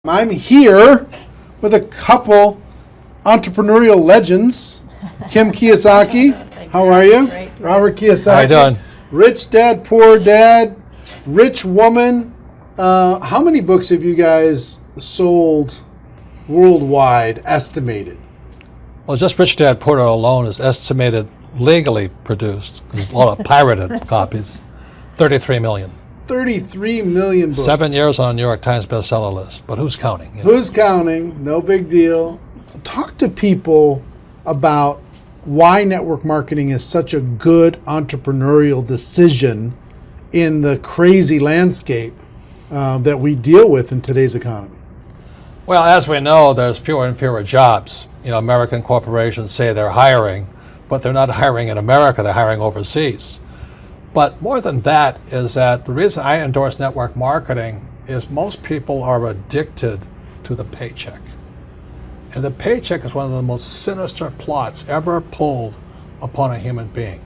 I'm here with a couple entrepreneurial legends. CiI Kiyosaki, how are you? Great. Robert Kiyosaki. How you doing? Rich Dad, Poor Dad, Rich Woman. How many books have you guys sold worldwide, estimated? Well, just Rich Dad Poor Dad alone is estimated legally produced. There's a lot of pirated copies. 33 million. 33 million books. 7 years on a New York Times bestseller list, but who's counting? You know? Who's counting? No big deal. Talk to people about why network marketing is such a good entrepreneurial decision in the crazy landscape that we deal with in today's economy. Well, as we know, there's fewer and fewer jobs. You know, American corporations say they're hiring, but they're not hiring in America, they're hiring overseas. But more than that is that the reason I endorse network marketing is most people are addicted to the paycheck. And the paycheck is one of the most sinister plots ever pulled upon a human being.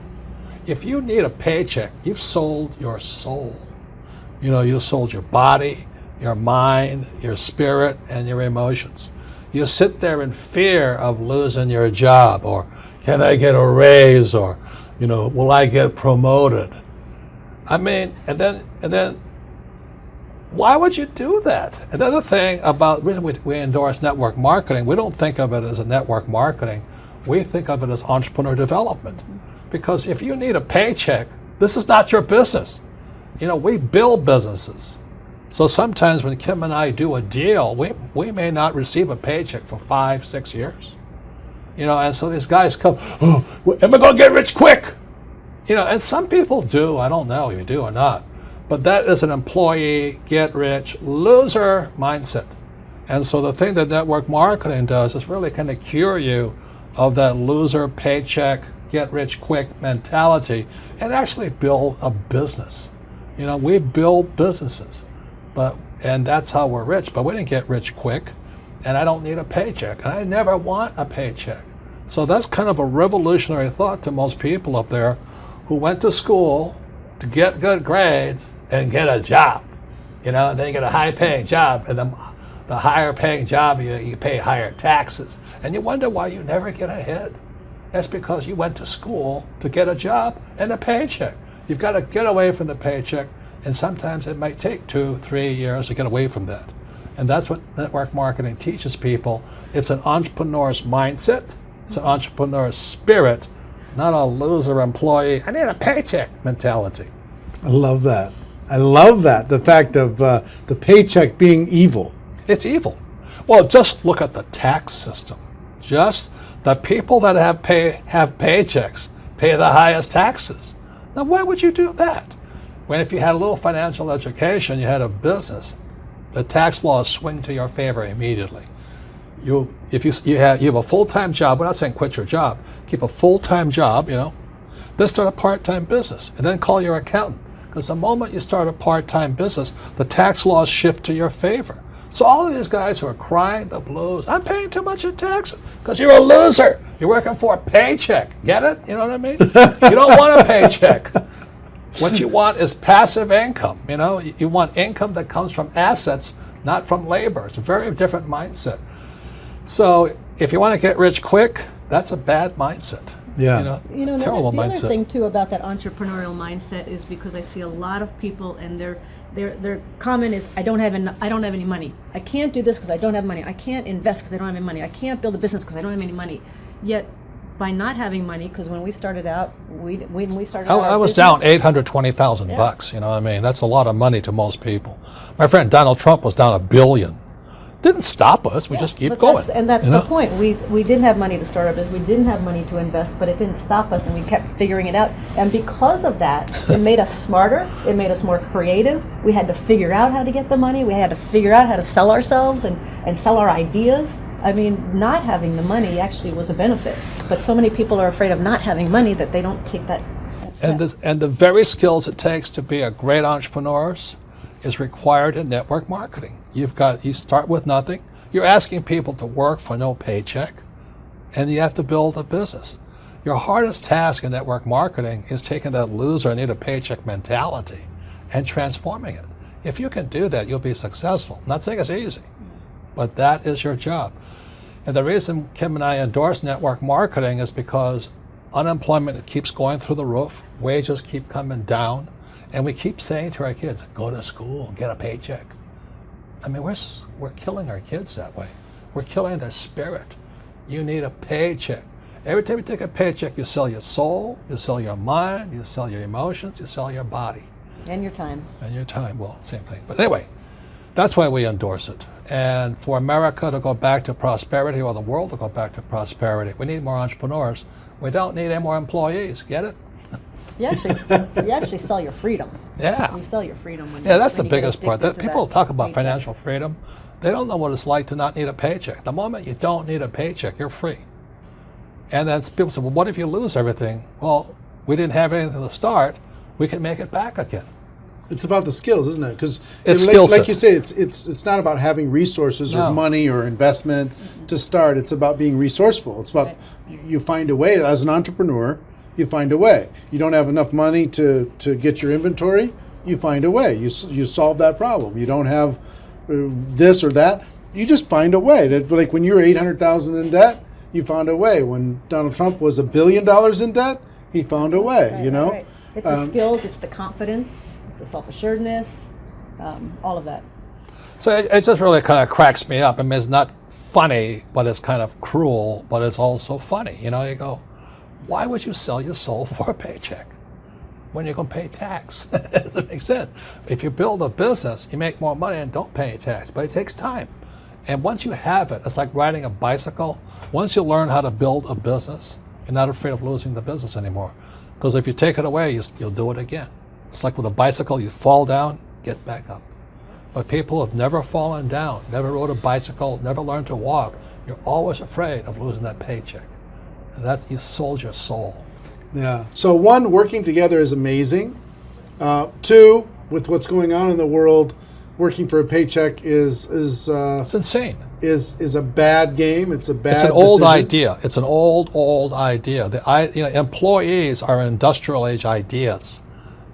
If you need a paycheck, you've sold your soul. You know, you sold your body, your mind, your spirit, and your emotions. You sit there in fear of losing your job, or can I get a raise, or, you know, will I get promoted? I mean, and then, why would you do that? Another thing about the reason we endorse network marketing, we don't think of it as a network marketing. We think of it as entrepreneur development. Because if you need a paycheck, this is not your business. You know, we build businesses. So sometimes when Kim and I do a deal, we may not receive a paycheck for 5-6 years. You know, and so these guys come, oh, am I going to get rich quick? You know, and some people do. I don't know if you do or not. But that is an employee, get rich, loser mindset. And so the thing that network marketing does is really kind of cure you of that loser paycheck, get rich quick mentality and actually build a business. You know, we build businesses, and that's how we're rich. But we didn't get rich quick, and I don't need a paycheck, and I never want a paycheck. So that's kind of a revolutionary thought to most people up there who went to school to get good grades and get a job. You know, and then you get a high-paying job, and the higher-paying job, you pay higher taxes, and you wonder why you never get ahead. That's because you went to school to get a job and a paycheck. You've got to get away from the paycheck, and sometimes it might take 2-3 years to get away from that. And that's what network marketing teaches people. It's an entrepreneur's mindset, it's an entrepreneur's spirit, not a loser employee, I need a paycheck mentality. I love that. I love that, the fact of the paycheck being evil. It's evil. Well, just look at the tax system. Just the people that have paychecks pay the highest taxes. Now, why would you do that? When if you had a little financial education, you had a business, the tax laws swing to your favor immediately. If you have a full-time job, we're not saying quit your job, keep a full-time job, you know, then start a part-time business, and then call your accountant. Because the moment you start a part-time business, the tax laws shift to your favor. So all of these guys who are crying the blues, I'm paying too much in taxes, because you're a loser. You're working for a paycheck. Get it? You know what I mean? You don't want a paycheck. What you want is passive income. You know, you want income that comes from assets, not from labor. It's a very different mindset. So if you want to get rich quick, that's a bad mindset. Yeah. You know, terrible the mindset. other thing too about that entrepreneurial mindset is because I see a lot of people and their comment is, I don't have any money. I can't do this because I don't have money. I can't invest because I don't have any money. I can't build a business because I don't have any money. Yet, by not having money, because when we started out, I was down $820,000 bucks. You know what I mean? That's a lot of money to most people. My friend Donald Trump was down $1 billion. Didn't stop us. We just keep going. That's the point. We didn't have money to start our business. We didn't have money to invest, but it didn't stop us, and we kept figuring it out. And because of that, it made us smarter. It made us more creative. We had to figure out how to get the money. We had to figure out how to sell ourselves and sell our ideas. I mean, not having the money actually was a benefit. But so many people are afraid of not having money that they don't take that step. And the very skills it takes to be a great entrepreneur is required in network marketing. You start with nothing. You're asking people to work for no paycheck, and you have to build a business. Your hardest task in network marketing is taking that loser, need a paycheck mentality and transforming it. If you can do that, you'll be successful. I'm not saying it's easy, but that is your job. And the reason Kim and I endorse network marketing is because unemployment keeps going through the roof, wages keep coming down, and we keep saying to our kids, go to school, get a paycheck. I mean, we're killing our kids that way. We're killing their spirit. You need a paycheck. Every time you take a paycheck, you sell your soul, you sell your mind, you sell your emotions, you sell your body. And your time. And your time, well, same thing. But anyway, that's why we endorse it. And for America to go back to prosperity, or the world to go back to prosperity, we need more entrepreneurs. We don't need any more employees. Get it? You actually sell your freedom. Yeah. You sell your freedom when Yeah, that's when the you get biggest part. addicted to People that talk about paycheck. financial freedom. They don't know what it's like to not need a paycheck. The moment you don't need a paycheck, you're free. And then people say, well, what if you lose everything? Well, we didn't have anything to start. We can make it back again. It's about the skills, isn't it? Because It's skill set. like you say, it's not about having resources or No. money or investment to start. It's about being resourceful. It's about you find a way as an entrepreneur. You find a way. You don't have enough money to get your inventory. You find a way. You solve that problem. You don't have this or that. You just find a way. That, like when you're $800,000 in debt, you found a way. When Donald Trump was $1 billion in debt, he found a way. Right, you know. right. It's the skills, it's the confidence, it's the self-assuredness, all of that. So it just really kind of cracks me up. I mean, it's not funny, but it's kind of cruel, but it's also funny. You know, you go, why would you sell your soul for a paycheck when you're going to pay tax? It doesn't make sense. If you build a business, you make more money and don't pay any tax, but it takes time. And once you have it, it's like riding a bicycle. Once you learn how to build a business, you're not afraid of losing the business anymore. Because if you take it away, you'll do it again. It's like with a bicycle, you fall down, get back up. But people have never fallen down, never rode a bicycle, never learned to walk. You're always afraid of losing that paycheck. And that's, you sold your soul. Yeah. So one, working together is amazing. Two, with what's going on in the world, working for a paycheck is It's insane. is a bad game. It's a bad. It's an old decision. idea. It's an old idea. Employees are industrial age ideas.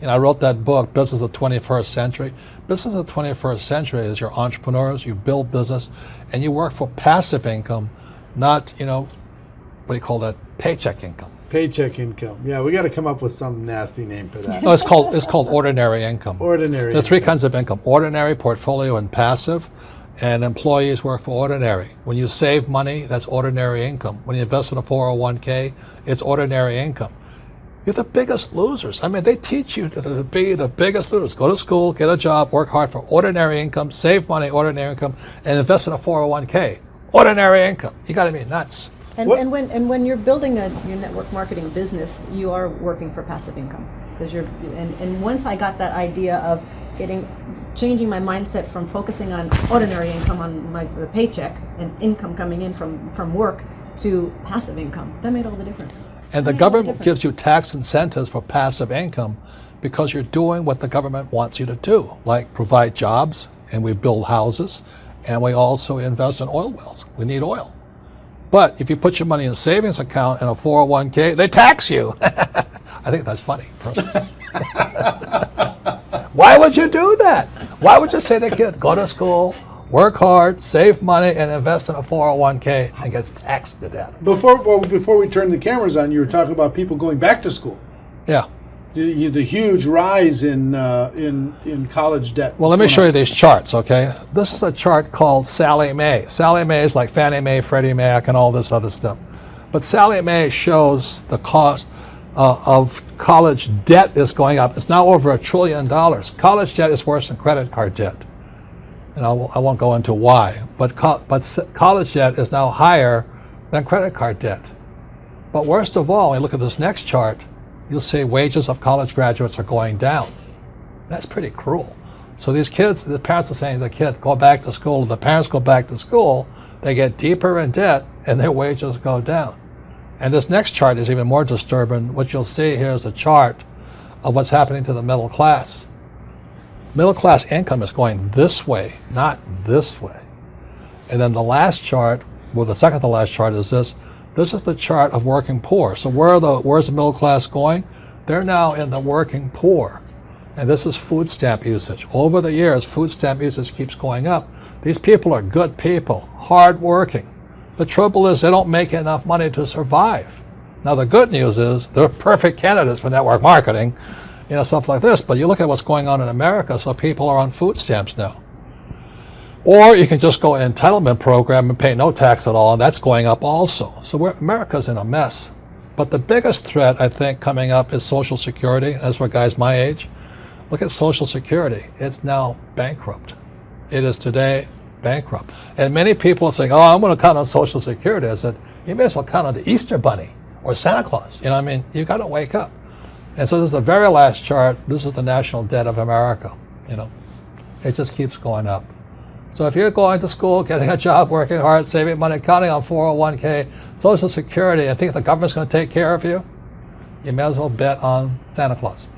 I wrote that book, Business of the 21st Century. Business of the 21st Century is your entrepreneurs, you build business, and you work for passive income, not, what do you call that, paycheck income. Paycheck income. Yeah, we got to come up with some nasty name for that. No, it's called ordinary income. Ordinary. There are three kinds of income: ordinary, portfolio, and passive. And employees work for ordinary. When you save money, that's ordinary income. When you invest in a 401k, it's ordinary income. You're the biggest losers. I mean, they teach you to be the biggest losers. Go to school, get a job, work hard for ordinary income, save money, ordinary income, and invest in a 401k. Ordinary income. You got to be nuts. And, What- and when you're building your network marketing business, you are working for passive income, because and once I got that idea of changing my mindset from focusing on ordinary income on the paycheck and income coming in from work to passive income, that made all the difference. And the government gives you tax incentives for passive income because you're doing what the government wants you to do, like provide jobs, and we build houses, and we also invest in oil wells. We need oil. But if you put your money in a savings account and a 401k, they tax you. I think that's funny, personally. Why would you do that? Why would you say to a kid, go to school, work hard, save money, and invest in a 401k and gets taxed to death? Before we turn the cameras on, you were talking about people going back to school. Yeah. The huge rise in college debt. Well, let me show you these charts, okay? This is a chart called Sallie Mae. Sallie Mae is like Fannie Mae, Freddie Mac, and all this other stuff. But Sallie Mae shows the cost of college debt is going up. It's now over $1 trillion. College debt is worse than credit card debt. And I won't go into why. But college debt is now higher than credit card debt. But worst of all, when you look at this next chart, you'll see wages of college graduates are going down. That's pretty cruel. So these kids, the parents are saying to the kid, go back to school. The parents go back to school, they get deeper in debt, and their wages go down. And this next chart is even more disturbing. What you'll see here is a chart of what's happening to the middle class. Middle class income is going this way, not this way. And then the last chart, well, the second to last chart is this. This is the chart of working poor. So where's the middle class going? They're now in the working poor. And this is food stamp usage. Over the years, food stamp usage keeps going up These people are good people, hardworking. The trouble is they don't make enough money to survive. Now the good news is they're perfect candidates for network marketing, stuff like this. But you look at what's going on in America, so people are on food stamps now. Or you can just go an entitlement program and pay no tax at all, and that's going up also. So America's in a mess. But the biggest threat, I think, coming up is Social Security. That's for guys my age. Look at Social Security. It's now bankrupt. It is today bankrupt. And many people are saying, oh, I'm going to count on Social Security. I said, you may as well count on the Easter Bunny or Santa Claus. You've got to wake up. And so this is the very last chart. This is the national debt of America. It just keeps going up. So if you're going to school, getting a job, working hard, saving money, counting on 401k, Social Security, and think the government's going to take care of you, you may as well bet on Santa Claus.